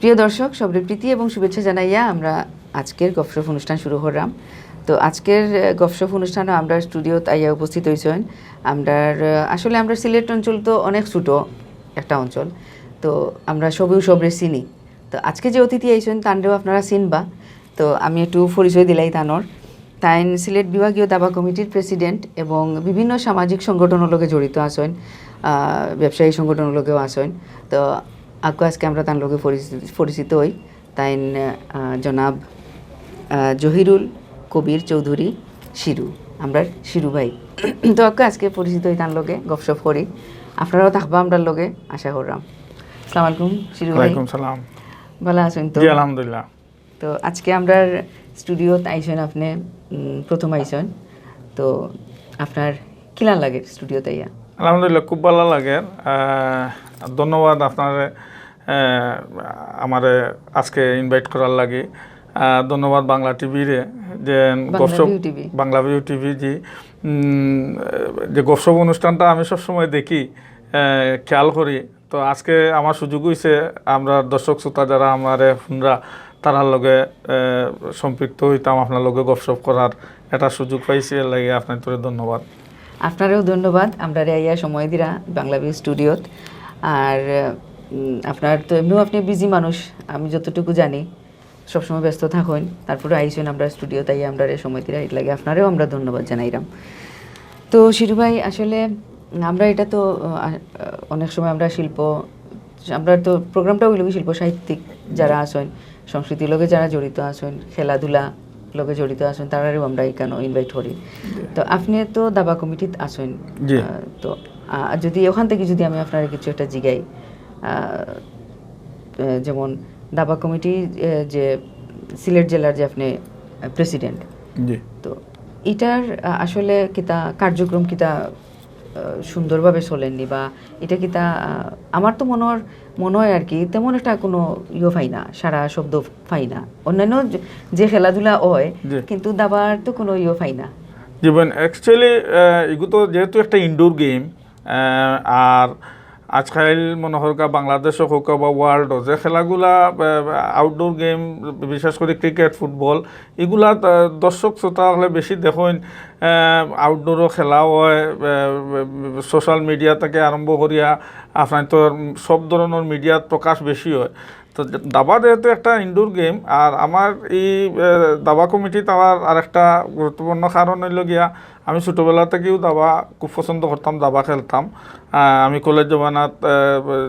প্রিয় দর্শক সবরে প্রীতি এবং শুভেচ্ছা জানাইয়া আমরা আজকের গফসফ অনুষ্ঠান শুরু করলাম। তো আজকের গফসফ অনুষ্ঠানে আমরা স্টুডিওতে আইয়া উপস্থিত হয়েছেন। আমরা সিলেট অঞ্চল তো অনেক ছোটো একটা অঞ্চল, তো আমরা সবরে চিনি। তো আজকে যে অতিথি আইছেন তানরেও আপনারা চিনবা। তো আমি একটু পরিচয় দিলাই তাইন সিলেট বিভাগীয় দাবা কমিটির প্রেসিডেন্ট এবং বিভিন্ন সামাজিক সংগঠনের লগে জড়িত আছেন, ব্যবসায়ী সংগঠনের লগেও আছেন। তো আজকে আমরা তার লগে পরিচিত হই। তাইন জনাব জহিরুল কবির চৌধুরী শিরু, আমরা শিরু ভাই। তো আজকে পরিচিত হই তার লগে গফসফ করি। আপনারাও থাকবা আমরার লগে, আশা করলাম। আসসালামু আলাইকুম শিরু ভাই। ওয়ালাইকুম সালাম। ভালো আছেন তো? জি আলহামদুলিল্লাহ। তো আজকে আমরা স্টুডিওতে আইছেন, আপনি প্রথম আইছেন। তো আপনার কিলা লাগে স্টুডিওতে আইয়া? আলহামদুলিল্লাহ, খুব ভালো লাগে। ধন্যবাদ আপনার আমারে আজকে ইনভাইট করার লাগে। ধন্যবাদ বাংলা টিভিরে যে গফসফ, বাংলা ভিউ টিভি যে গফসফ অনুষ্ঠানটা আমি সবসময় দেখি, খেয়াল করি। তো আজকে আমার সুযোগ হয়েছে, আমরা দর্শক শ্রোতা যারা আমার শুনরা তারার লগে সম্পৃক্ত হইতাম, আপনার লগে গফসফ করার একটা সুযোগ পাইছি। এর লাগে আপনার তোরে ধন্যবাদ। আপনারও ধন্যবাদ আমরা আইয়া সময় দিরা বাংলা ভিউ স্টুডিওত। আর আপনার তো এমনিও আপনি বিজি মানুষ, আমি যতটুকু জানি সবসময় ব্যস্ত থাকুন, তারপরে আইসেন আমরা স্টুডিওতে আইয়া আমরা সময় দিরা, এর লাগে আপনারও আমরা ধন্যবাদ জানাইলাম। তো শিরু ভাই, আসলে আমরা এটা তো অনেক সময় আমরা তো প্রোগ্রামটা হইল শিল্প সাহিত্যিক যারা আছেন, সংস্কৃতির লগে যারা জড়িত আছেন, খেলাধুলা লগে জড়িত আছেন, তারাও আমরা এখানে ইনভাইট করি। তো আপনি তো দাবা কমিটিতে আছেন, তো যদি ওখান থেকে যদি আমি আপনার কিছু একটা জিগাই, যেমন দাবা কমিটি যে সিলেট জেলার যে আপনি প্রেসিডেন্ট, তো এটার আসলে কিতা কার্যক্রম কিতা সুন্দরভাবে চলেননি, বা এটা কিতা আমার তো মনে হয় আর কি তেমন একটা কোনো পাই না, সারা শব্দ পাই না। অন্যান্য যে খেলাধুলা হয় কিন্তু দাবার তো কোনো পাই না। জীবন অ্যাকচুয়ালি এগুলো তো যেহেতু একটা ইনডোর গেম, আর আজকাল মনে হয় বাংলাদেশও হোক বা ওয়ার্ল্ডও যে খেলাগুলা আউটডোর গেম, বিশেষ করে ক্রিকেট, ফুটবল, এগুলা দর্শক শ্রোতা হলে বেশি দেখেন। আউটডোরও খেলা হয়, সোশ্যাল মিডিয়া থেকে আরম্ভ করিয়া আপনার তো সব ধরনের মিডিয়ার প্রকাশ বেশি হয়। তো দাবা যেহেতু একটা ইনডোর গেম, আর আমার এই দাবা কমিটিতে আমার আরেকটা গুরুত্বপূর্ণ কারণ হইল গিয়া, আমি ছোটোবেলা থেকেও দাবা খুব পছন্দ করতাম, দাবা খেলতাম। আমি কলেজ জমানাত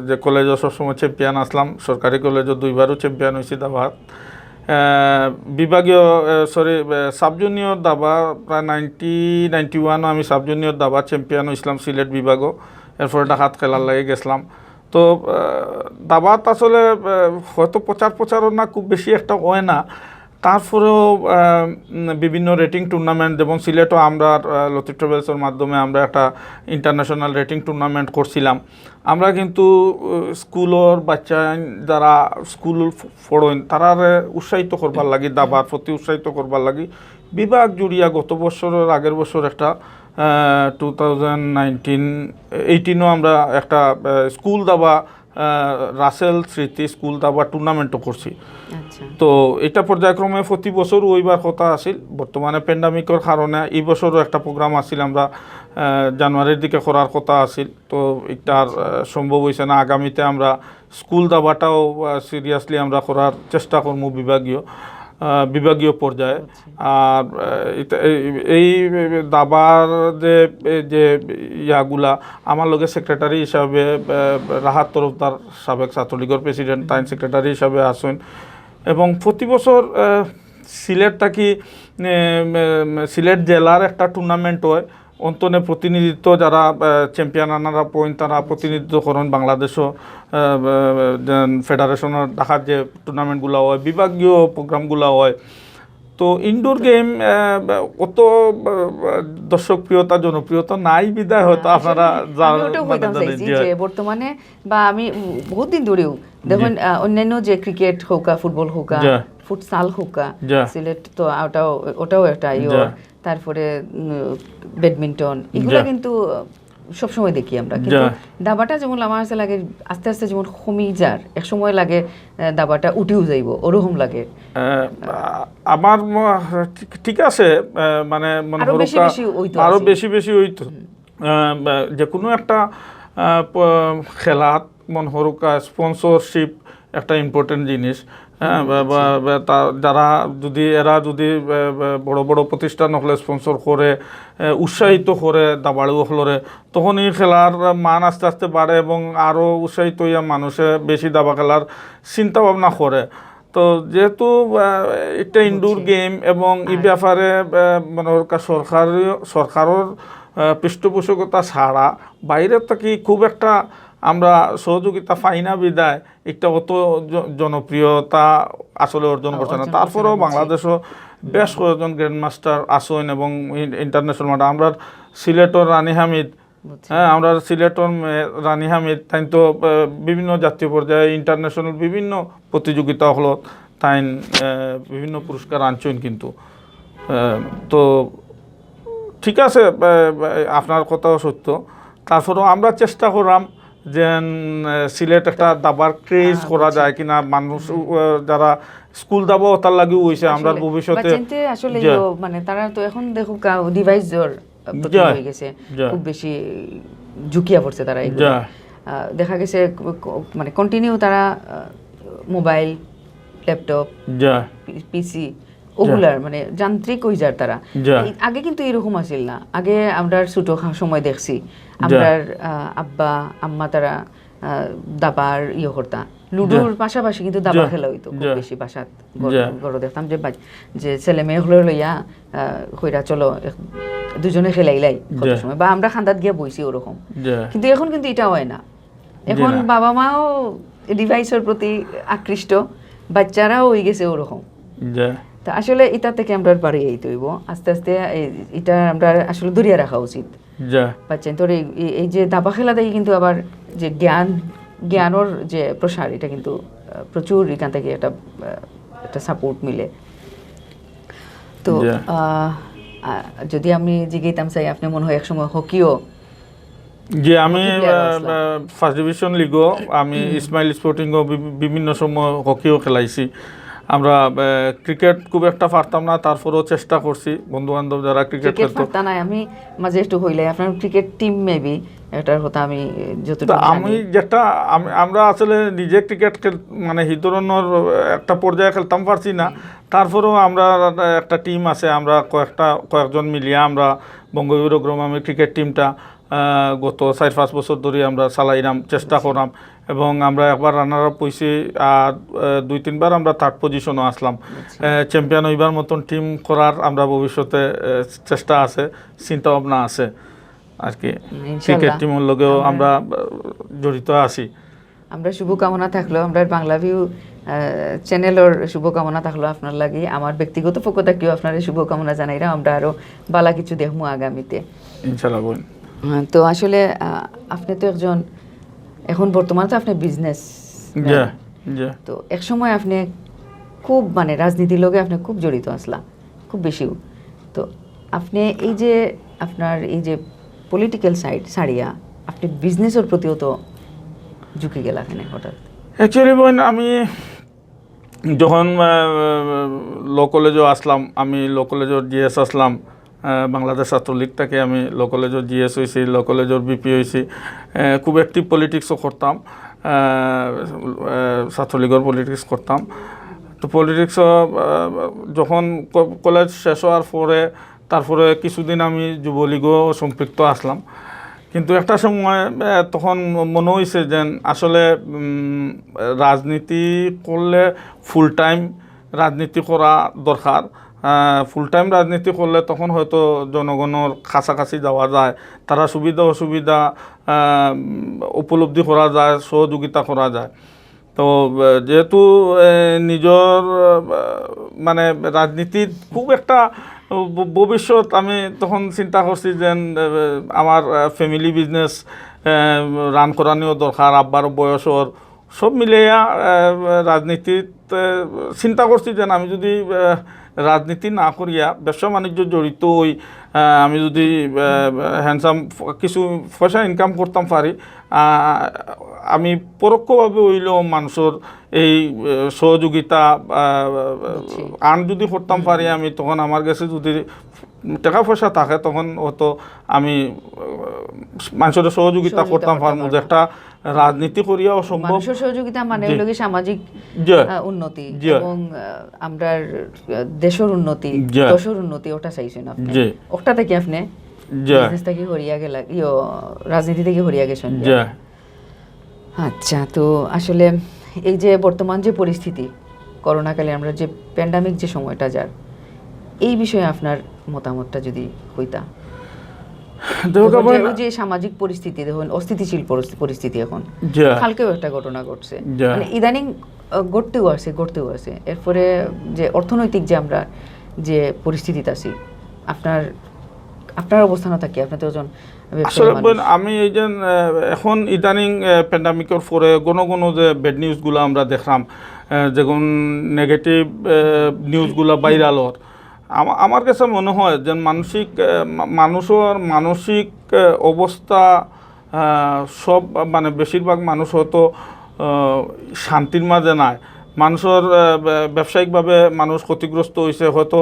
যে কলেজও সবসময় চ্যাম্পিয়ন আসলাম, সরকারি কলেজও 2বারও চ্যাম্পিয়ন হয়েছি দাবাত। বিভাগীয় সাব জুনিয়র দাবা প্রায় 1991 আমি সাব জুনিয়র দাবা চ্যাম্পিয়ন হয়েছিলাম সিলেট বিভাগও। এরপরে ঢাকাত খেলার লাগে গেছিলাম। তো দাবাত আসলে হয়তো প্রচারণা খুব বেশি একটা হয় না, তারপরেও বিভিন্ন রেটিং টুর্নামেন্ট, যেমন সিলেটও আমরা লতিফ ট্রাভেলসের মাধ্যমে আমরা একটা ইন্টারন্যাশনাল রেটিং টুর্নামেন্ট করছিলাম। আমরা কিন্তু স্কুলের বাচ্চা যারা স্কুল পড়েন তারা উৎসাহিত করবার লাগি, দাবার প্রতি উৎসাহিত করবার লাগি বিভাগ জুড়িয়া গত বছরের আগের বছর একটা 2018-ও আমরা একটা স্কুল দাবা রাসেল স্মৃতি স্কুল দাবা টুর্নামেন্টও করছি। তো এটা পর্যায়ক্রমে প্রতি বছর ওইবার কথা আসিল। বর্তমানে প্যান্ডামিকের কারণে এই বছরও একটা প্রোগ্রাম আসিল, আমরা জানুয়ারির দিকে করার কথা আসিল। তো এটার সম্ভব হয়েছে না। আগামীতে আমরা স্কুল দাবাটাও সিরিয়াসলি আমরা করার চেষ্টা করবো বিভাগীয় পর্যায়ে। আর এই দাবার যে ইয়াগুলা আমার লগে সেক্রেটারি হিসাবে রাহাত তরফদার, সাবেক ছাত্রলীগের প্রেসিডেন্ট, তাই সেক্রেটারি হিসাবে আসেন। এবং প্রতি বছর সিলেট জেলার একটা টুর্নামেন্ট হয়, অন্তনে প্রতিনিধিত্ব যারা চ্যাম্পিয়নারা পয়েন্ট তারা প্রতিনিধিত্ব করেন বাংলাদেশও ফেডারেশনের ঢাকার যে টুর্নামেন্টগুলো হয়, বিভাগীয় প্রোগ্রামগুলো হয়। তো ইনডোর গেম অত দর্শক প্রিয়তা জনপ্রিয়তা নাই বিদায় হয়তো আপনারা বর্তমানে, বা আমি বহুত দিন ধরেও দেখুন অন্যান্য যে ক্রিকেট হোক, ফুটবল হোক, ফুটসাল হোক, সিলেট তো ওটাও একটা তারপরে ব্যাডমিন্টন, এগুলো কিন্তু সবসময় দেখি আমরা, কিন্তু দাবাটা যেমন আমার কাছে লাগে আস্তে আস্তে যেমন কমি যার, এক সময় লাগে দাবাটা উঠিও যাইব, ওরকম লাগে। আমার ঠিক আছে, মানে আরো বেশি বেশি হইতো যে কোনো একটা খেলাত মন হরকা স্পন্সরশিপ একটা ইম্পর্টেন্ট জিনিস। যারা এরা যদি বড় বড় প্রতিষ্ঠান হলে স্পন্সর করে, উৎসাহিত করে দাবাড়ু হলরে, তখন এই খেলার মান আস্তে আস্তে বাড়ে এবং আরও উৎসাহিত হইয়া মানুষে বেশি দাবা খেলার চিন্তা ভাবনা করে। তো যেহেতু একটা ইনডোর গেম এবং এই ব্যাপারে মানে সরকারের পৃষ্ঠপোষকতা ছাড়া বাইরের থেকে খুব একটা আমরা সহযোগিতা পাই না বিদায় একটা অত জনপ্রিয়তা আসলে অর্জন করছে না। তারপরেও বাংলাদেশও বেশ কয়েকজন গ্র্যান্ডমাস্টার আসেন এবং ইন্টারন্যাশনাল মাঠে আমরা সিলেটর রানী হামিদ, আমরা সিলেটর রানী হামিদ তাই তো বিভিন্ন জাতীয় পর্যায়ে ইন্টারন্যাশনাল বিভিন্ন প্রতিযোগিতা হলো, তাই বিভিন্ন পুরস্কার আনছেন। কিন্তু তো ঠিক আছে, আপনার কথাও সত্য। তারপরেও আমরা চেষ্টা করলাম যে সিলেট একটা দাবার ক্রেজ করা যায় কিনা, মানুষ যারা স্কুল দাবা তার লাগে হইছে আমরা ভবিষ্যতে আসলে মানে তারা তো এখন দেখো ডিভাইস হয়ে গেছে, খুব বেশি ঝুঁকিয়া পড়ছে তারা। দেখা গেছে মানে কন্টিনিউ তারা মোবাইল, ল্যাপটপ, পিসি ওগুলার মানে যান্ত্রিক ওই যার তারা। আগে কিন্তু এরকম আসিল না। আগে আমরা ছোট সময় দেখছি আমরা আব্বা আম্মা তারা দাবার করতা, লুডোর পাশাপাশি কিন্তু দাবা খেলা হইতো খুব বেশি। বাসাত গড় দেখতাম যে ছেলে মেয়ে হলে লইয়া কইরা চলো দুজনে খেলাইলাই কত সময়, বা আমরা খান্দাত গিয়া বইছি ওরকম। কিন্তু এখন কিন্তু এটা হয় না। এখন বাবা মাও ডিভাইসের প্রতি আকৃষ্ট, বাচ্চারাও হয়ে গেছে ওরকম। তা আসলে এটা থেকে আমরা বাড়িয়ে হইব আস্তে আস্তে, এটা আমরা আসলে দূরিয়ে রাখা উচিত বাচ্চা। তোর এই যে দাবা খেলা দেখি কিন্তু আবার যে জ্ঞানের যে প্রসার, এটা কিন্তু প্রচুর এখান থেকে একটা সাপোর্ট মিলে। তো যদি আমি জিজ্ঞাইতাম চাই, আপনি মনে হয় একসময় হকিও যে আমি ফার্স্ট ডিভিশন লিগও আমি ইসমাইল স্পোর্টিংও বিভিন্ন সময় হকিও খেলাইছি। আমরা ক্রিকেট খুব একটা পারতাম না, তারপরেও চেষ্টা করছি। বন্ধু বান্ধব যারা ক্রিকেট খেলতো না, আমি মাঝে একটু হইলে আপনার ক্রিকেট টিম মেবি এটার কথা আমি যতটুকু আমি যেটা আমরা আসলে নিজে ক্রিকেট মানে এই ধরনের একটা পর্যায়ে খেলতাম পারছি না। তারপরেও আমরা একটা টিম আছে, আমরা কয়েকজন মিলিয়ে আমরা বঙ্গবীর অগ্রগামী ক্রিকেট টিমটা গত 4-5 বছর ধরে আমরা চালাইলাম, চেষ্টা করলাম এবং আমরা একবার রানার আপ হয়েছি আর 2-3 বার আমরা থার্ড পজিশনও আসলাম। চ্যাম্পিয়ন হইবার মতন টিম করার আমরা ভবিষ্যতে চেষ্টা আছে, চিন্তা ভাবনা আছে আর কি। ক্রিকেট টিমের লগেও আমরা জড়িত আছি। আমরা শুভকামনা থাকলো, আমরা বাংলা ভিউ চ্যানেলের শুভকামনা থাকলো আপনার লাগে। আমার ব্যক্তিগত পক্ষ থেকেও আপনার শুভকামনা জানাইরা, আমরা আরো বালা কিছু দেখবো আগামীতে ইনশাআল্লাহ। তো আসলে আপনি তো একজন, এখন বর্তমানে তো আপনি বিজনেস, তো এক সময় আপনি খুব মানে রাজনীতির লগে আপনি খুব জড়িত আসলা, খুব বেশিও। তো আপনি এই যে আপনার এই যে পলিটিক্যাল সাইড ছাড়িয়া আপনি বিজনেসের প্রতিও তো ঝুঁকে গেলা এখানে হঠাৎ? অ্যাকচুয়ালি বোন, আমি যখন ল কলেজও আসলাম, আমি ল কলেজের জিএস আসলাম, বাংলাদেশ ছাত্রলীগ থেকে আমি ল কলেজের জিএস হয়েছি, ল কলেজের বিপি হয়েছি। খুব অ্যাক্টিভ পলিটিক্সও করতাম, ছাত্রলীগের পলিটিক্স করতাম। তো পলিটিক্সও যখন কলেজ শেষ হওয়ার পরে তারপরে কিছুদিন আমি যুবলীগও সম্পৃক্ত আসলাম। কিন্তু একটা সময় তখন মনে হয়েছে যে আসলে রাজনীতি করলে ফুল টাইম রাজনীতি করা দরকার। ফুল টাইম রাজনীতি করলে তখন হয়তো জনগণের কাছাকাছি যাওয়া যায়, তারা সুবিধা অসুবিধা উপলব্ধি করা যায়, সহযোগিতা করা যায়। তো যেহেতু নিজের মানে রাজনীতির খুব একটা ভবিষ্যৎ আমি তখন চিন্তা করছি যে আমার ফ্যামিলি বিজনেস রান করানিও দরকার, আব্বার বয়সর সব মিলিয়া রাজনীতিত চিন্তা করছি যে আমি যদি রাজনীতি না করিয়া ব্যবসা বাণিজ্য জড়িত হই, আমি যদি হ্যান্ডসাম কিছু পয়সা ইনকাম করতাম পারি, আমি পরোক্ষভাবে হইলেও মানুষের এই সহযোগিতা আন যদি করতাম পারি আমি, তখন আমার কাছে যদি টাকা পয়সা থাকে তখন হয়তো আমি মানুষের সহযোগিতা করতাম পারবো। যে একটা রাজনীতি করিয়া অসম্ভব, মানুষের সহযোগিতা মানে হলো কি সামাজিক উন্নতি এবং আমরা দেশের উন্নতি, দেশের উন্নতি, ওটা চাইছেন আপনি। ওটা থেকে আপনি বিজনেস থেকে হরিয়া গেল, রাজনীতি থেকে হরিয়া গেছেন। আচ্ছা, তো আসলে এই যে বর্তমান যে পরিস্থিতি, করোনাকালে আমরা যে প্যান্ডামিক যে সময়টা যার, এই বিষয়ে আপনার মতামতটা যদি হইতা। যে সামাজিক পরিস্থিতি দেখুন, অস্থিতিশীল পরিস্থিতি এখন, কালকেও একটা ঘটনা ঘটছে, মানে ইদানিং ঘটতেও আছে। এরপরে যে অর্থনৈতিক যে আমরা যে পরিস্থিতিতে আছি, আপনার অবস্থানও থাকে, আপনি তো একজন আসলে আমি এই যে এখন ইদানিং প্যান্ডামিকের পরে কোনো যে ব্যাড নিউজগুলো আমরা দেখলাম, যেমন নেগেটিভ নিউজগুলো ভাইরাল হওয়ার, আমার কাছে মনে হয় যে মানুষের মানসিক অবস্থা সব মানে বেশিরভাগ মানুষ হয়তো শান্তির মাঝে নাই। মানুষের ব্যবসায়িকভাবে মানুষ ক্ষতিগ্রস্ত হয়েছে, হয়তো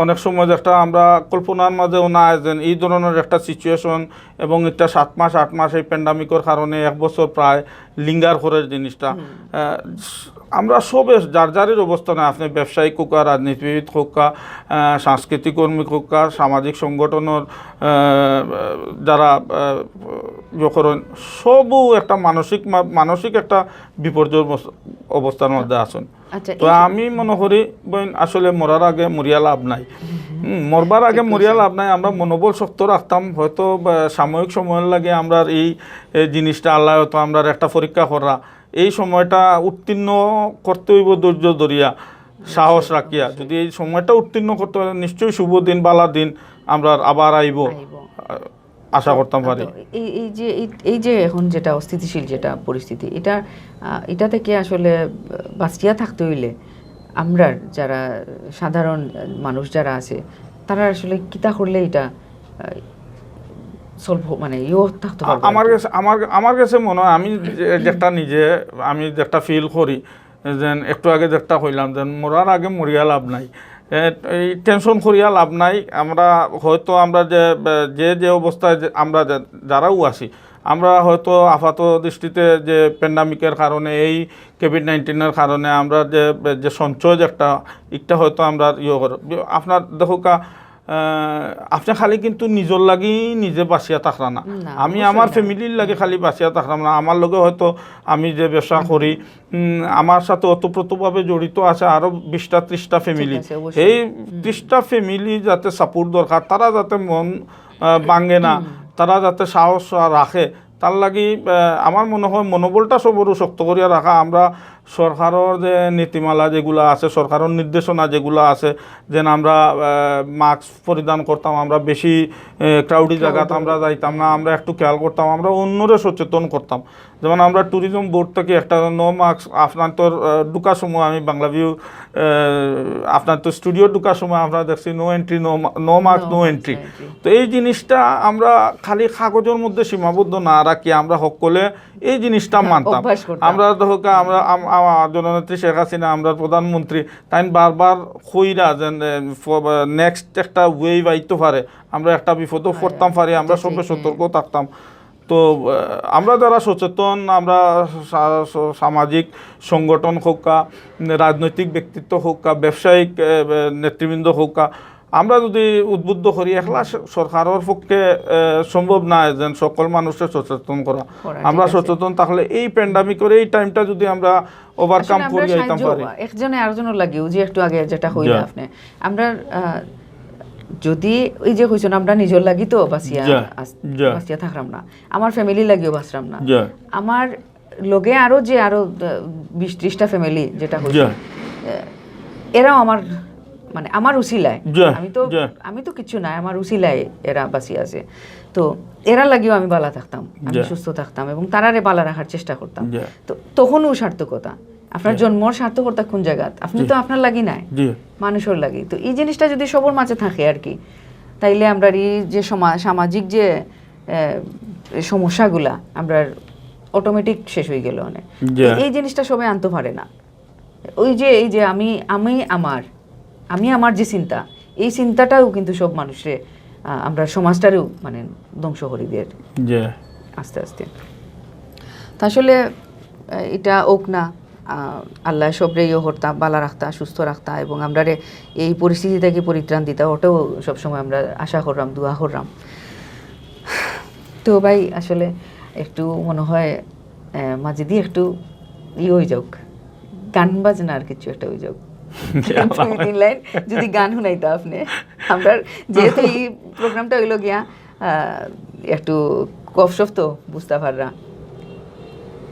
অনেক সময় একটা আমরা কল্পনার মাঝেও নাই যে এই ধরনের একটা সিচুয়েশন, এবং একটা 7 মাস 8 মাস এই প্যান্ডামিকের কারণে 1 বছর প্রায় লিঙ্গার করে জিনিসটা। আমরা সবে যার অবস্থানে, আপনি ব্যবসায়িক হোক, রাজনীতিবিদ হোক, সাংস্কৃতিক কর্মী হোক, সামাজিক সংগঠনের যারা করেন, সবও একটা মানসিক একটা বিপর্যয় অবস্থার মধ্যে আছেন। তো আমি মনে করি আসলে মরার আগে মরিয়া লাভ নাই, মরবার আগে মরিয়া লাভ নাই। আমরা মনোবল শক্ত রাখতাম, হয়তো সাময়িক সময়ের লাগে আমরা এই জিনিসটা আল্লাহ হয়তো আমরা একটা পরীক্ষা করা, এই সময়টা উত্তীর্ণ করতে হইব ধৈর্য ধরিয়া, সাহস রাখিয়া। যদি এই সময়টা উত্তীর্ণ করতে পারে, নিশ্চয়ই শুভ দিন, বালা দিন আমরা আবার আইব আশা করতাম পারি। এই যে এখন যেটা অস্থিতিশীল যেটা পরিস্থিতি, এটা থেকে আসলে বাঁচিয়া থাকতে হইলে আমরা যারা সাধারণ মানুষ যারা আছে, তারা আসলে কিতা করলে এটা আমার কাছে মনে হয়, আমি যেটা ফিল করি, যেন একটু আগে যেটা কইলাম, যেন মরার আগে মরিয়া লাভ নাই, এই টেনশন করিয়া লাভ নাই। আমরা হয়তো আমরা যে অবস্থায় আমরা যারাও আছি, আমরা হয়তো আপাত দৃষ্টিতে যে প্যান্ডামিকের কারণে, এই কোভিড-19 কারণে আমরা যে সঞ্চয় একটা হয়তো আমরা আপনার দেখো আপনি খালি কিন্তু নিজের লাগি নিজে বাঁচিয়া থাকলাম না, আমি আমার ফ্যামিলির লাগে খালি বাঁচিয়া থাকলাম না। আমার লগে হয়তো আমি যে ব্যবসা করি, আমার সাথে অতপ্রতভাবে জড়িত আছে আরো 20-30টা ফ্যামিলি। এই 30টা ফ্যামিলি যাতে সাপোর্ট দরকার, তারা যাতে মন ভাঙে না, তারা যাতে সাহস রাখে, তার লাগি আমার মনে হয় মনোবলটা সবরও শক্ত করিয়া রাখা। আমরা সরকারের যে নীতিমালা যেগুলো আছে, সরকারের নির্দেশনা যেগুলো আছে, যেন আমরা মাস্ক পরিধান করতাম, আমরা বেশি ক্রাউডি জায়গাতে আমরা যাইতাম না, আমরা একটু খেয়াল করতাম, আমরা অন্যরে সচেতন করতাম। যেমন আমরা ট্যুরিজম বোর্ড থেকে একটা নো মাস্ক, আপনার তোর ঢুকার সময় আমি বাংলা ভিউ আপনার তো স্টুডিও ঢুকার সময় আমরা দেখছি no entry, no mask no entry. তো এই জিনিসটা আমরা খালি কাগজের মধ্যে সীমাবদ্ধ না রাখি, আমরা সকলে এই জিনিসটা মানতাম। আমরা ধরো আমরা জননেত্রী শেখ হাসিনা, আমরা প্রধানমন্ত্রী, তাই বারবার কইরা যে নেক্সট একটা ওয়েভ আইতে পারে, আমরা একটা বিপদও পড়তাম পারি, আমরা সবে সতর্ক থাকতাম। তো আমরা যারা সচেতন, আমরা সামাজিক সংগঠন হোক, রাজনৈতিক ব্যক্তিত্ব হোক, ব্যবসায়িক নেতৃবৃন্দ হোক, আমরা যদি উদ্বুদ্ধ করি, একলা সরকারের পক্ষে সম্ভব না যে সকল মানুষের সচেতন করা। আমরা সচেতন থাকলে এই প্যান্ডামিকের এই টাইমটা যদি আমরা ওভারকাম করে যাইতাম পারি। একজনে আরেকজনের লাগেও যে একটু আগে যেটা হইল আপনি, আমরা যদি ওই যে কইছেন আমরা নিজের লাগি তো বাঁচিয়া থাকলাম না, আমার ফ্যামিলি লাগিও বাঁচলাম না, আমার লগে আরো 20-30টা ফ্যামিলি যেটা হইছে, এরাও মানে আমার উসিলায়, আমি তো কিছু নাই, আমার উসিলায় এরা বাঁচি আছে। তো এরা লাগিও আমি বালা থাকতাম, আমি সুস্থ থাকতাম এবং তারারে বালা রাখার চেষ্টা করতাম। তো তখনও সার্থকতা, আপনার জন্মর সার্থকতা কোন জায়গা, আপনি তো আপনার লাগি নাই, মানুষের লাগি। তো এই জিনিসটা যদি সবার মাঝে থাকে আর কি, তাইলে আমরা এই যে সামাজিক যে সমস্যাগুলা আমরা অটোমেটিক শেষ হয়ে গেল অনেক। এই জিনিসটা সবাই আনতে পারে না। ওই যে আমি আমার যে চিন্তা, এই চিন্তাটাও কিন্তু সব মানুষের আমরা সমাজটারও মানে ধ্বংস করে দিয়ে আস্তে আস্তে। তা আসলে এটা ওক না, আল্লাহ সবরে হরতা বালা রাখতা, সুস্থ রাখতা এবং আমরা এই পরিস্থিতি থেকে পরিত্রাণ দিতা, ওটাও সবসময় আমরা আশা করলাম, দোয়া করলাম। তো ভাই আসলে একটু মনে হয় মাঝে দিয়ে একটু হয়ে যাক, গান বাজনা আর কিছু একটা হয়ে যাক, 2-3 লাইন যদি গান শুনাইতা আপনি। আমরা যেহেতু এই প্রোগ্রামটা হইল গিয়া একটু গফসফ তো বুঝতে পাররা,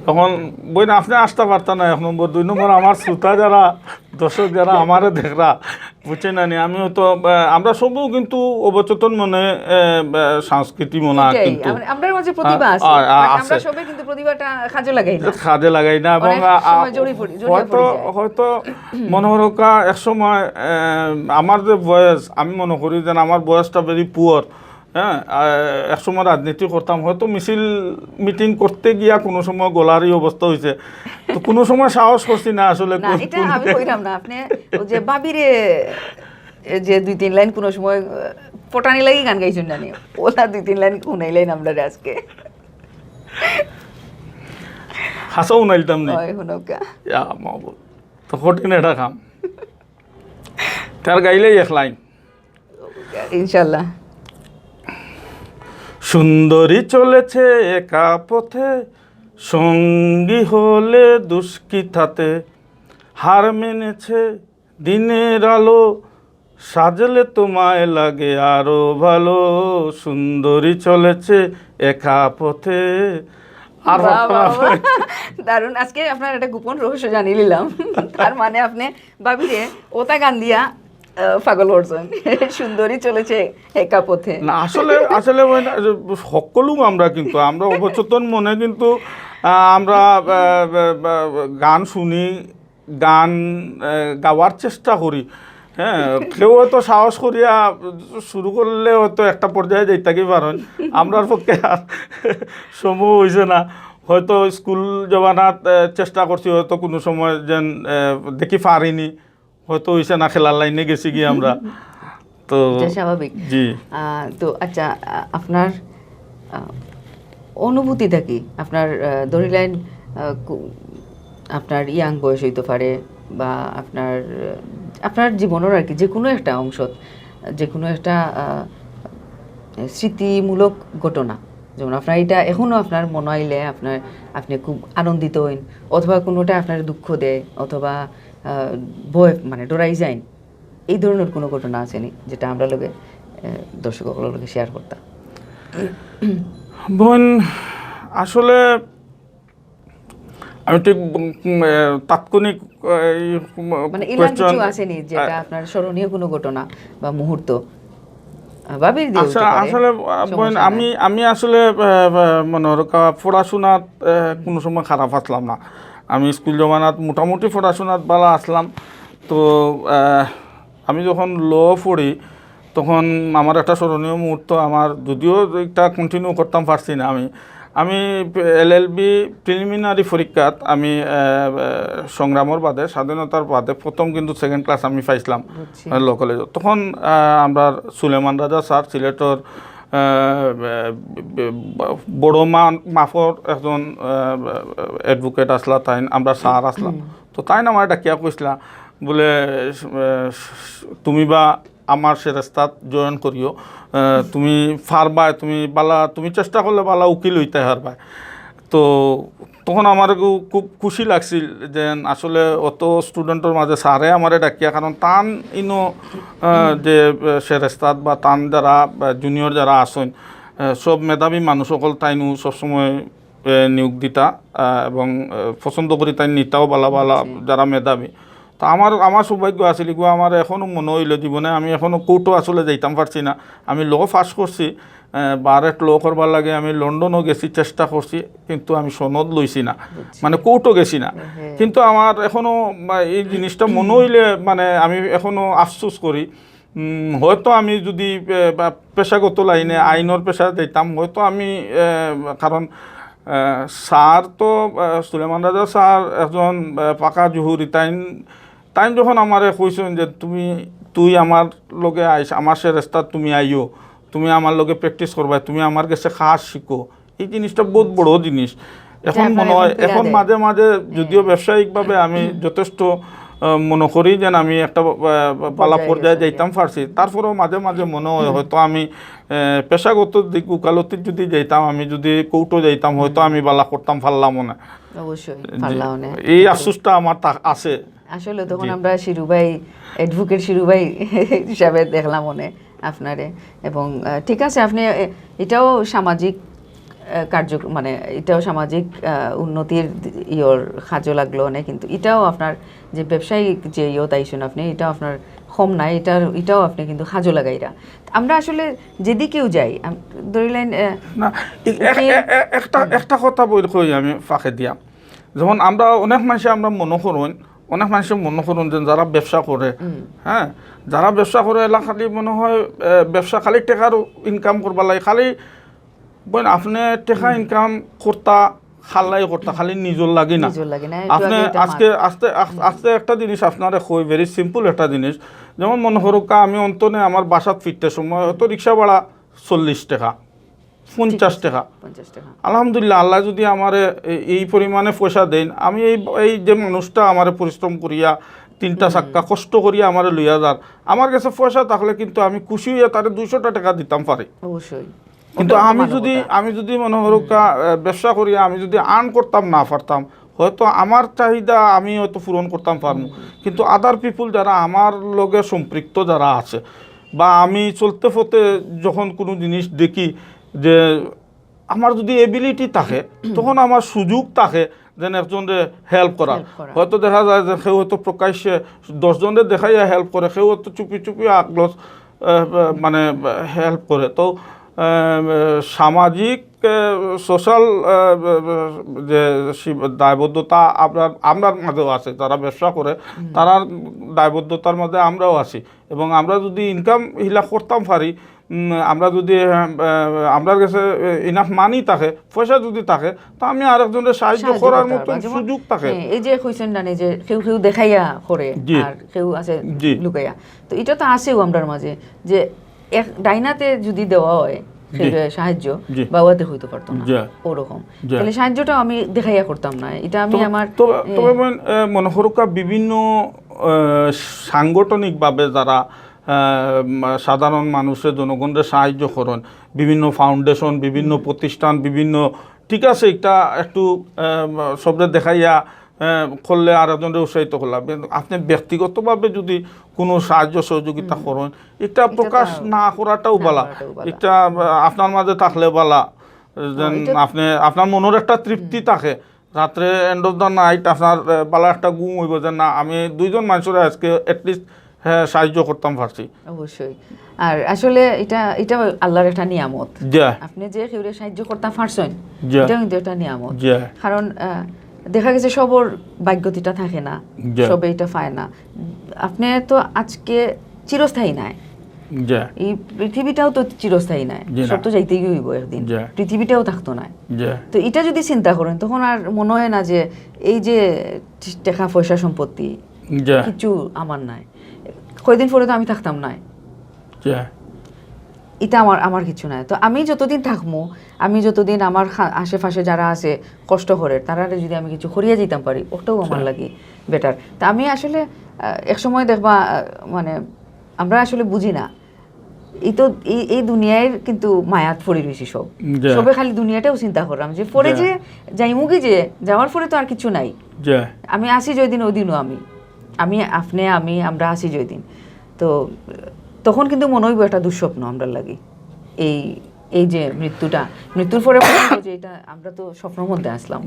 তখন বই না আপনি আসতে পারতাম না। 1 নম্বর 2 নম্বর আমার শ্রোতা যারা দর্শক যারা আমারে দেখরা বুঝছে না নি, আমি হয়তো আমরা সবও কিন্তু অবচেতন মনে সংস্কৃতি মনা কিন্তু আমরার মাঝে প্রতিভা আছে, আমরা সবাই কিন্তু প্রতিভাটা কাজে লাগাই না এবং হয়তো মনে হরকা এক সময় আমার যে বয়স, আমি মনে করি যেন আমার বয়সটা ভেরি পুয়ার। হ্যাঁ, এক সময় রাজনীতি করতাম, হয়তো মিটিং করতে গিয়া কোনো সময় গলারই অবস্থা হয়েছে, তো কোনো সময় সাহস করছি না আসলে। এটা আমি কইরাম না, আপনি ওই যে বাবিরে যে 2-3 লাইন কোনো সময় পটানি লাগি গান গাইছেন না, ওলা 2-3 লাইন শুনাইলেন আমরা আজকে। হাসাও নাইলতাম না তো কঠিন এটা কাম, তার গাইলেই 1 লাইন ইনশাল্লাহ। সুন্দরী চলেছে একা পথে, সঙ্গী হলে দুষ্কৃতাতে, হার মেনেছে দিনের আলো, সাজলে তোমায় লাগে আরো ভালো, সুন্দরী চলেছে একা পথে। আর দারুণ, আজকে আপনার একটা গোপন রহস্য জানিয়ে নিলাম। তার মানে আপনি ভাবিরে ওটা গান দিয়া পাগল করছেন, সুন্দরী চলেছে একা পথে। না আসলে সকলু আমরা কিন্তু আমরা অবচেতন মনে কিন্তু আমরা গান শুনি, গান গাওয়ার চেষ্টা করি। হ্যাঁ, কেউ হয়তো সাহস করিয়া শুরু করলে হয়তো একটা পর্যায়ে যাই থাকি পারেন, আমরার পক্ষে আর সময় হয়েছে না। হয়তো স্কুল জমানাত চেষ্টা করছি, হয়তো কোনো সময় যেন দেখি পারিনি, হয়তো হয়েছে না, খেলার লাইনে গেছি কি আমরা, তো স্বাভাবিক। জি। তো আচ্ছা, আপনার অনুভূতিটা কি? আপনার ধরিলেন আপনার ইয়াং বয়স হইতে পারে বা আপনার জীবনের আর কি যে কোনো একটা অংশ, যে কোনো একটা স্মৃতিমূলক ঘটনা, যেমন আপনার এটা এখনও আপনার মনে আইলে আপনি খুব আনন্দিত হইন, অথবা কোনোটা আপনার দুঃখ দেয়, অথবা ভয় মানে ডরাই যায়, এই ধরনের কোনো ঘটনা আসেনি যেটা আমরা লোকে দর্শকগুলোর লোকে শেয়ার করতাম? বোন আসলে আমি ঠিক তাৎক্ষণিক মানে এমন কিছু আসেনি যেটা আপনার স্মরণীয় কোনো ঘটনা বা মুহূর্ত? আসলে আমি আসলে মনে পড়াশোনাত কোনো সময় খারাপ আসলাম না। আমি স্কুল জমানাত মোটামুটি পড়াশোনাত বালা আসলাম। তো আমি যখন ল পড়ি তখন আমার একটা স্মরণীয় মুহূর্ত, আমার যদিও একটা কন্টিনিউ করতাম পারছি না, আমি LLB প্রিলিমিনারি পরীক্ষাত আমি সংগ্রামের বাদে, স্বাধীনতার বাদে প্রথম কিন্তু 2nd ক্লাস আমি পাইছিলাম ল কলেজত। তখন আমরা সুলেমান রাজা স্যার সিলেটর বড় মাফর একজন অ্যাডভোকেট আসলা, তাই আমরা স্যার আসলাম। তো তাই না আমার এটা কিয়া কইসলা বলে, তুমি বা আমার সে রাস্তাত জয়েন করিও, তুমি পারবাই, তুমি চেষ্টা করলে বালা উকিল হইতে পারবাই। তো তখন আমার খুব খুশি লাগছিল যে আসলে অত স্টুডেন্টের মাঝে স্যারে আমারে ডাকিয়া, কারণ তান ইনো যে সে রাস্তাত বা তান যারা জুনিয়র যারা আসেন সব মেধাবী মানুষ সকল তাইনু সবসময় নিয়োগ দিতা এবং পছন্দ করি তাই নিতাও বালা যারা মেধাবী। তো আমার সৌভাগ্য আছিল, আমার এখনও মনে হইল জীবনে আমি এখনও কোর্টও আসলে যাইতাম পারছি না। আমি ল পাস করছি, বারেট ল করবার লাগে আমি লন্ডনও গেছি, চেষ্টা করছি, কিন্তু আমি সনদ লইছি না, মানে কোর্টও গেছি না। কিন্তু আমার এখনও এই জিনিসটা মনে হইলে মানে আমি এখনও আফসোস করি হয়তো আমি যদি পেশাগত লাইনে আইনের পেশা দিতাম হয়তো আমি কারণ স্যার তো সুলেমান রাজা স্যার একজন পাকা জুহুরি তাই যখন আমারে কইছেন যে তুই আমার লগে আইস আমার সে রাস্তাত তুমি আইও তুমি আমার লগে প্র্যাকটিস করবা তুমি আমার কাছে কাজ শিখো এই জিনিসটা বহুত বড় জিনিস এখন মনে হয় এখন মাঝে মাঝে যদিও ব্যবসায়িকভাবে আমি যথেষ্ট মনে করি যেন আমি একটা পালা পর্যায়ে যাইতাম পারছি তারপরেও মাঝে মাঝে মনে হয় হয়তো আমি পেশাগত দিক উকালতির যদি যাইতাম আমি যদি কৌটো যাইতাম হয়তো আমি বালা করতাম পারলাম না অবশ্যই পারলাম না এই আফসোসটা আমার আছে আসলে তখন আমরা শিরুভাই অ্যাডভোকেট শিরুভাই হিসাবে দেখলাম মনে আপনারে এবং ঠিক আছে আপনি এটাও সামাজিক মানে এটাও সামাজিক উন্নতির কাজও লাগলো অনেক কিন্তু এটাও আপনার যে ব্যবসায়িক যে তাইছেন আপনি এটাও আপনার কম নাই এটাও আপনি কিন্তু কাজও লাগাইরা আমরা আসলে যেদিকেও যাই ধরিলেন না একটা কথা বই কই আমি ফাঁকে দিয়া যেমন আমরা অনেক মানুষের মনে করুন যে যারা ব্যবসা করে হ্যাঁ যারা ব্যবসা করে এলা খালি মনে হয় ব্যবসা খালি টাকার ইনকাম করবা লাগে খালি বোন আপনি টাকা ইনকাম করতা খালি নিজর লাগি না আপনি আজকে আস্তে আস্তে একটা জিনিস আপনারা কই ভেরি সিম্পল একটা জিনিস যেমন মনে করুক আমি অন্তনে আমার বাসাত ফিরতে সময় হয়তো রিক্সা ভাড়া 40 টাকা 50 টাকা আলহামদুলিল্লাহ আল্লাহ যদি আমার এই পরিমাণে পয়সা দেন আমি এই যে মানুষটা আমার পরিশ্রম করিয়া 3টা চাক্কা কষ্ট করিয়া আমার লইয়া যার আমার কাছে পয়সা থাকলে কিন্তু আমি খুশি হইয়া তারে 200 টাকা দিতাম পারি অবশ্যই কিন্তু আমি যদি মনে করুক ব্যবসা করিয়া আমি যদি আর্ন করতাম না পারতাম হয়তো আমার চাহিদা আমি হয়তো পূরণ করতাম পারবো কিন্তু আদার পিপুল যারা আমার লগে সম্পৃক্ত যারা আছে বা আমি চলতে ফতে যখন কোনো জিনিস দেখি যে আমার যদি এবিলিটি থাকে তখন আমার সুযোগ থাকে যেন একজনের হেল্প করা হয়তো দেখা যায় যে কেউ হয়তো প্রকাশ্যে 10 জনের দেখাইয়া হেল্প করে কেউ হয়তো চুপি চুপি আগলস মানে হেল্প করে তো সামাজিক সোশ্যাল যে দায়বদ্ধতা আপনার মাঝেও আছে যারা ব্যবসা করে তারা দায়বদ্ধতার মধ্যে আমরাও আছি এবং আমরা যদি ইনকাম হিলা করতাম পারি আমরা যদি আমার কাছে ইনাফ মানি থাকে পয়সা যদি থাকে তো আমি আরেকজনের সাহায্য করার মতো সুযোগ থাকে এই যে কইছেন না যে কেউ দেখাইয়া করে আর কেউ আছে লুকাইয়া তো এটা তো আছেও আমরার মাঝে যে এক ডাইনাতে যদি দেওয়া হয় সাহায্য বাবাতে হইতে পারতো না ওরকম তাহলে সাহায্যটাও আমি দেখাইয়া করতাম না এটা আমি আমার তবে মনে করুক বিভিন্ন সাংগঠনিকভাবে যারা সাধারণ মানুষের জনগণের সাহায্য করেন বিভিন্ন ফাউন্ডেশন বিভিন্ন প্রতিষ্ঠান বিভিন্ন ঠিক আছে এটা একটু সবরে দেখাইয়া করলে আর একজনের উৎসাহিত করলাম আপনি ব্যক্তিগতভাবে যদি কোনো সাহায্য সহযোগিতা করেন এটা প্রকাশ না করাটাও বলা এটা আপনার মাঝে থাকলে বলা যেন আপনার মনের একটা তৃপ্তি থাকে রাত্রে এন্ড অফ দ্য নাইট আপনার বালা একটা ঘুম হইব যে না আমি 2 জন মানুষের আজকে এটলিস্ট সাহায্য করতাম পারছি অবশ্যই আর আসলে এটা আল্লাহর একটা নিয়ামত আপনি যে কেউরে সাহায্য করতে পারছেন এটা কিন্তু একটা নিয়ামত কারণ দেখা গেছে সবর ভাগ্যতিটা থাকে না সবে এটা পায় না আপনি তো আজকে চিরস্থায়ী নাই এই পৃথিবীটাও তো চিরস্থায়ী নাই সব তো যাইতেই হইব একদিন পৃথিবীটাও থাকতো না তো এটা যদি চিন্তা করেন তখন আর মনে হয় না যে এই যে টাকা পয়সা সম্পত্তি কিছু আমার নাই কয়দিন পরে তো আমি থাকতাম না এটা আমার কিছু নাই তো আমি যতদিন থাকবো আমি যতদিন আমার আশেপাশে যারা আছে কষ্ট করে তারা যদি আমি কিছু করিয়া যেতাম পারি ওটাও আমার লাগে বেটার তা আমি আসলে এক সময় দেখবা মানে আমরা আসলে বুঝি না এই দুনিয়ার কিন্তু মায়াত পড়ে রয়েছি সবে খালি দুনিয়াটাও চিন্তা করলাম যে পরে যে যাইমুগি যে যাওয়ার পরে তো আর কিছু নাই আমি আসি যেদিন ওই দিনও আমি আমরা আসি যেদিন তো তখন কিন্তু মনে হইব একটা দুঃস্বপ্ন আমরা লাগি এই যে মৃত্যুর পরে যে এটা আমরা তো স্বপ্নের মধ্যে আসলাম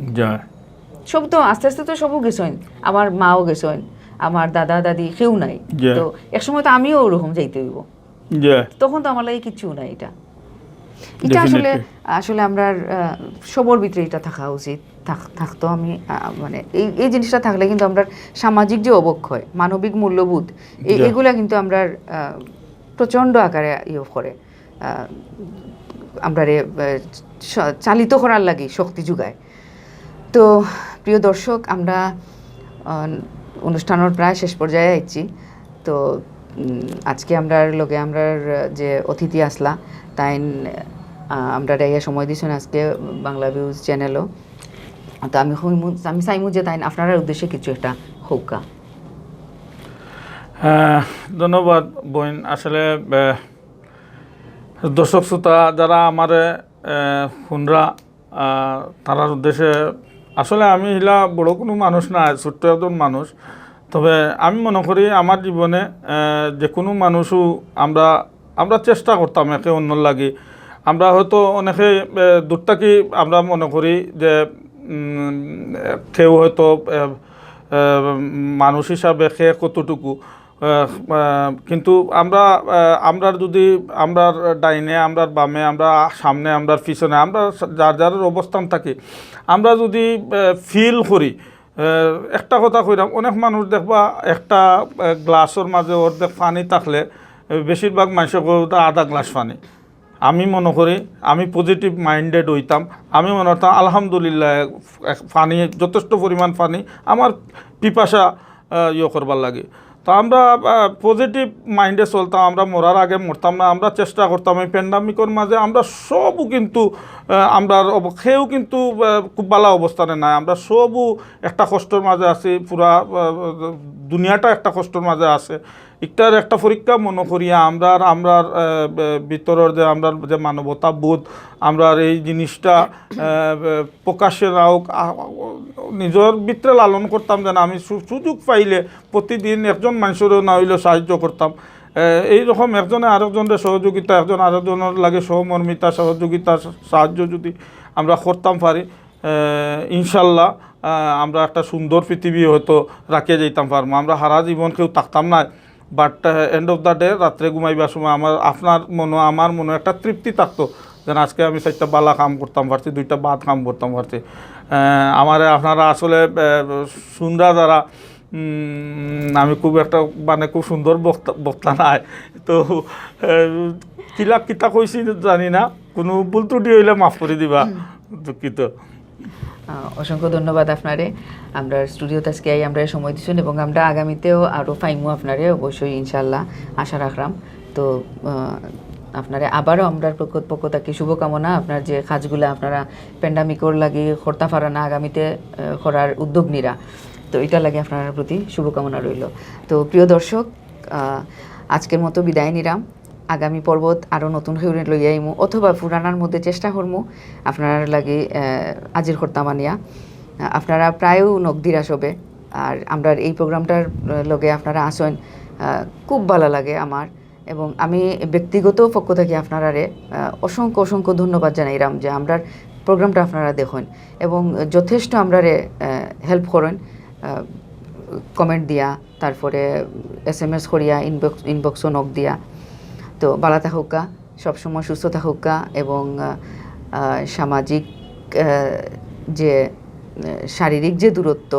সব তো আস্তে আস্তে তো সবও গেছেন আমার মাও গেছেন আমার দাদা দাদি কেউ নাই তো একসময় তো আমিও ওরকম যাইতে হইব তখন তো আমার লাগে কিচ্ছু নাই এটা আসলে আমরা সবর ভিতরে এটা থাকা উচিত থাকতো আমি মানে এই জিনিসটা থাকলে কিন্তু আমরা সামাজিক যে অবক্ষয় মানবিক মূল্যবোধ এগুলা কিন্তু আমরা প্রচণ্ড আকারে ইয়ে করে আমরা চালিত করার লাগি শক্তি যোগায়। তো প্রিয় দর্শক, আমরা অনুষ্ঠানের প্রায় শেষ পর্যায়ে আইছি। তো আজকে আমরার লগে আমরার যে অতিথি আসলা তাই আমরা এই সময় দিয়েছেন আজকে বাংলা ভিউজ চ্যানেলও। তো আমি চাইমু যে তাই আপনার উদ্দেশ্যে কিছু একটা হৌকা। ধন্যবাদ বোন। আসলে দর্শক শ্রোতা যারা আমার শুনরা তারার উদ্দেশ্যে আসলে আমি হিলা বড় কোনো মানুষ না, ছোট্ট একজন মানুষ। তবে আমি মনে করি আমার জীবনে যে কোনো মানুষও আমরা চেষ্টা করতাম একে অন্যর লাগি। আমরা হয়তো অনেকে দূর থাকি আমরা মনে করি যে কেউ হয়তো মানুষ হিসাবে সে কতটুকু, কিন্তু আমরা যদি আমরার ডাইনে আমরার বামে আমরা সামনে আমরার পিছনে আমরা যার যার অবস্থান থাকি আমরা যদি ফিল করি, একটা কথা কইরাম, অনেক মানুষ দেখবা একটা গ্লাসের মাঝে অর্ধেক পানি থাকলে বেশিরভাগ মানুষের আধা গ্লাস পানি। আমি মনে করি আমি পজিটিভ মাইন্ডেড হইতাম, আমি মনে করতাম আলহামদুলিল্লাহ পানি যথেষ্ট পরিমাণ পানি আমার পিপাসা ইয়ে করবার লাগে। তো আমরা পজিটিভ মাইন্ডে চলতাম, আমরা মরার আগে মরতাম না, আমরা চেষ্টা করতাম এই প্যান্ডামিকের মাঝে আমরা সবও কিন্তু আমরা সেও কিন্তু খুব ভালো অবস্থানে নাই, আমরা সবও একটা কষ্টের মাঝে আছি, পুরা দুনিয়াটা একটা কষ্টের মাঝে আছে। একটার একটা পরীক্ষা মনে করিয়া আমরার ভিতরের যে আমরা যে মানবতা বোধ আমরা এই জিনিসটা প্রকাশ্যে রাখ নিজের ভিতরে লালন করতাম, যেন আমি সুযোগ পাইলে প্রতিদিন একজন মানুষেরও না হইলেও সাহায্য করতাম। এইরকম একজনে আরেকজনের সহযোগিতা, একজন আরেকজনের লাগে সহমর্মিতা, সহযোগিতা, সাহায্য যদি আমরা করতাম পারি, ইনশাল্লাহ আমরা একটা সুন্দর পৃথিবী হয়তো রাখিয়ে যেতাম পারবো। আমরা সারা জীবন কেউ থাকতাম না, but end of the day রাত্রে ঘুমাইবার সময় আমার মনে একটা তৃপ্তি থাকতো, যেন আজকে আমি 4টা বালা কাম করতাম পারছি, 2টা বাদ কাম করতাম পারছি। আপনারা আসলে শুনরা যারা, আমি খুব একটা খুব সুন্দর বক্তা নাই, তো কিতা কইছি জানি না, কোনো ভুল ত্রুটি হইলে মাফ করে দিবা, দুঃখিত। অসংখ্য ধন্যবাদ আপনারে। আমরা স্টুডিওতে আজকে আমরা সময় দিচ্ছেন এবং আমরা আগামীতেও আরও পাইমু আপনারে, অবশ্যই ইনশাল্লাহ আশা রাখলাম। তো আপনারা আবারও আমরা পক্ষ থেকে শুভকামনা, আপনার যে কাজগুলো আপনারা প্যান্ডামিকর লাগি করতে পারে না আগামীতে করার উদ্যোগ নিরা, তো এটা লাগে আপনার প্রতি শুভকামনা রইল। তো প্রিয় দর্শক, আজকের মতো বিদায় নিলাম। আগামী পর্বত আরও নতুন হয়ে লইয়া আইমু, অথবা পুরানার মধ্যে চেষ্টা করমু আপনার লাগে আজির কর্তা মানিয়া। আপনারা প্রায়ও নগদিরা সবে, আর আমরা এই প্রোগ্রামটার লগে আপনারা আসেন, খুব ভালো লাগে আমার, এবং আমি ব্যক্তিগত পক্ষ থেকে আপনারারে অসংখ্য ধন্যবাদ জানাইলাম যে আমরা প্রোগ্রামটা আপনারা দেখেন এবং যথেষ্ট আমরারে হেল্প করেন, কমেন্ট দিয়া, তারপরে SMS করিয়া, ইনবক্সও নক দিয়া। তো ভালো থাকুকা, সবসময় সুস্থ থাকুকা, এবং সামাজিক যে শারীরিক যে দূরত্ব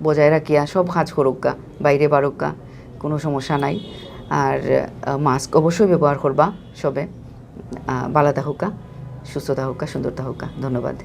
বজায় রাখিয়া সব কাজ করুকা, বাইরে বারুকা, কোনো সমস্যা নাই। আর মাস্ক অবশ্যই ব্যবহার করবা সবে। ভালো থাকুকা, সুস্থ থাকুকা, সুন্দর থাকুকা। ধন্যবাদ।